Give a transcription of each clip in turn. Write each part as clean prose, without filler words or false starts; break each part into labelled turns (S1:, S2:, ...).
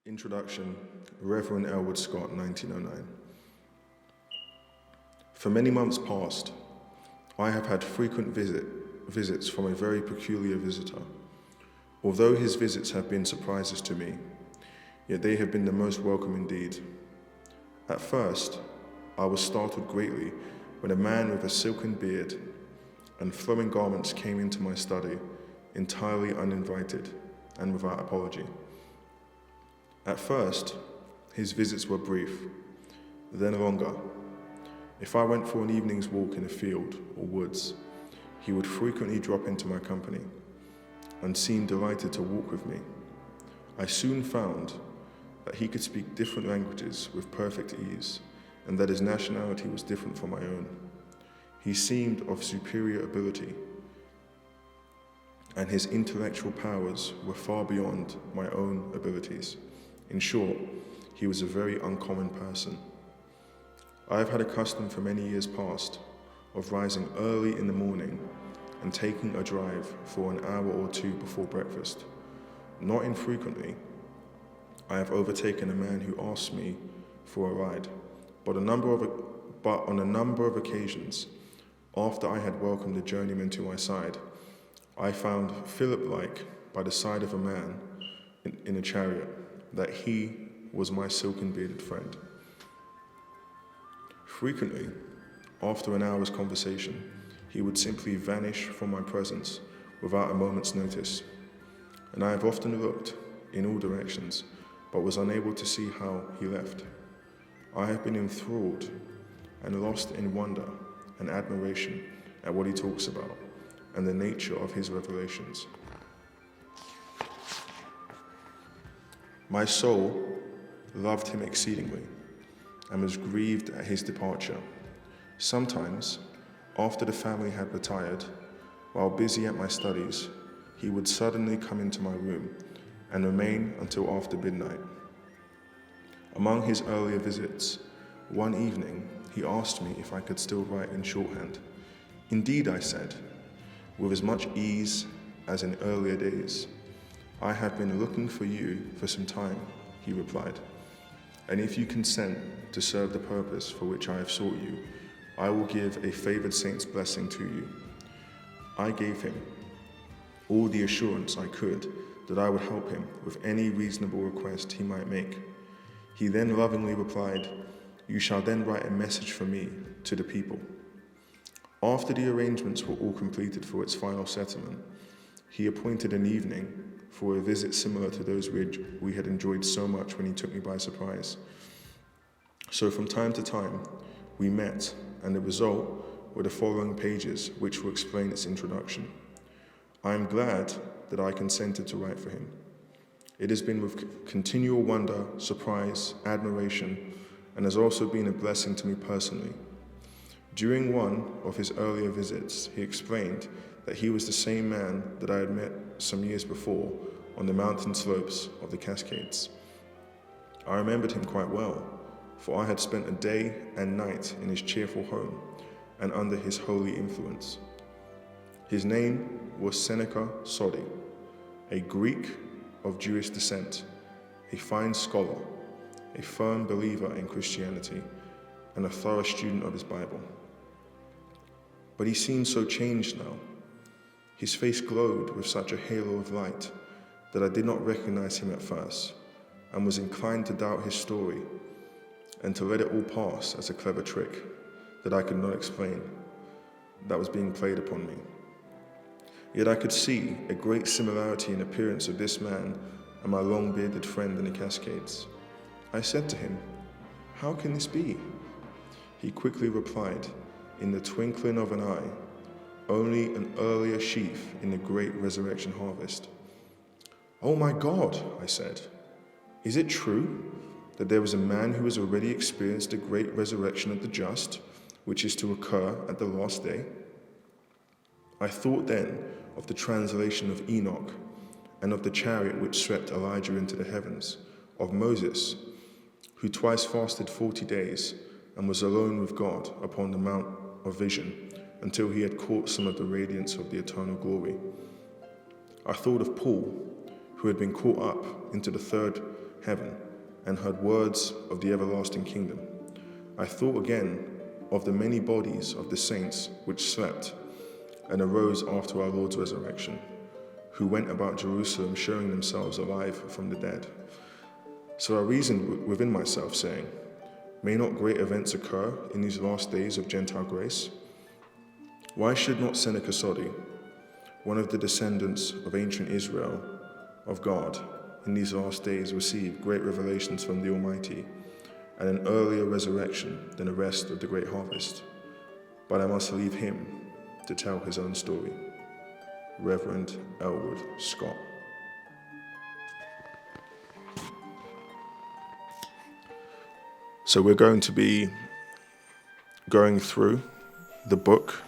S1: Introduction, Reverend Elwood Scott, 1909. For many months past, I have had frequent visits from a very peculiar visitor. Although his visits have been surprises to me, yet they have been the most welcome indeed. At first, I was startled greatly when a man with a silken beard and flowing garments came into my study entirely uninvited and without apology. At first, his visits were brief, then longer. If I went for an evening's walk in a field or woods, he would frequently drop into my company and seemed delighted to walk with me. I soon found that he could speak different languages with perfect ease, and that his nationality was different from my own. He seemed of superior ability, and his intellectual powers were far beyond my own abilities. In short, he was a very uncommon person. I have had a custom for many years past of rising early in the morning and taking a drive for an hour or two before breakfast. Not infrequently, I have overtaken a man who asked me for a ride, but on a number of occasions, after I had welcomed the journeyman to my side, I found Philip-like by the side of a man in a chariot, that he was my silken bearded friend. Frequently, after an hour's conversation, he would simply vanish from my presence without a moment's notice, and I have often looked in all directions, but was unable to see how he left. I have been enthralled and lost in wonder and admiration at what he talks about and the nature of his revelations. My soul loved him exceedingly and was grieved at his departure. Sometimes, after the family had retired, while busy at my studies, he would suddenly come into my room and remain until after midnight. Among his earlier visits, one evening he asked me if I could still write in shorthand. Indeed, I said, with as much ease as in earlier days. I have been looking for you for some time, he replied, and if you consent to serve the purpose for which I have sought you, I will give a favored saint's blessing to you. I gave him all the assurance I could that I would help him with any reasonable request he might make. He then lovingly replied, "You shall then write a message from me to the people." After the arrangements were all completed for its final settlement, he appointed an evening for a visit similar to those we had enjoyed so much when he took me by surprise. So from time to time, we met, and the result were the following pages, which will explain its introduction. I am glad that I consented to write for him. It has been with continual wonder, surprise, admiration, and has also been a blessing to me personally. During one of his earlier visits, he explained that he was the same man that I had met some years before on the mountain slopes of the Cascades. I remembered him quite well, for I had spent a day and night in his cheerful home and under his holy influence. His name was Seneca Sodi, a Greek of Jewish descent, a fine scholar, a firm believer in Christianity, and a thorough student of his Bible. But he seemed so changed now. His face glowed with such a halo of light that I did not recognize him at first, and was inclined to doubt his story and to let it all pass as a clever trick that I could not explain, that was being played upon me. Yet I could see a great similarity in appearance of this man and my long-bearded friend in the Cascades. I said to him, "How can this be?" He quickly replied, "In the twinkling of an eye, only an earlier sheaf in the great resurrection harvest." "Oh my God," I said, "is it true that there is a man who has already experienced the great resurrection of the just, which is to occur at the last day?" I thought then of the translation of Enoch, and of the chariot which swept Elijah into the heavens, of Moses, who twice fasted 40 days and was alone with God upon the Mount of Vision until he had caught some of the radiance of the eternal glory. I thought of Paul, who had been caught up into the third heaven and heard words of the everlasting kingdom. I thought again of the many bodies of the saints which slept and arose after our Lord's resurrection, who went about Jerusalem showing themselves alive from the dead. So I reasoned within myself, saying, may not great events occur in these last days of Gentile grace? Why should not Seneca Sodi, one of the descendants of ancient Israel, of God, in these last days receive great revelations from the Almighty and an earlier resurrection than the rest of the great harvest? But I must leave him to tell his own story. Reverend Elwood Scott. So we're going to be going through the book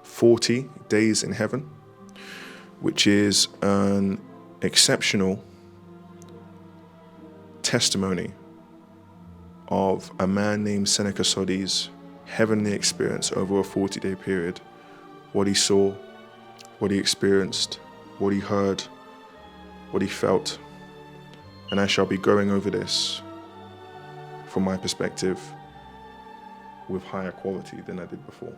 S1: 40 Days in Heaven, which is an exceptional testimony of a man named Seneca Sodi's heavenly experience over a 40-day period. What he saw, what he experienced, what he heard, what he felt. And I shall be going over this from my perspective with higher quality than I did before.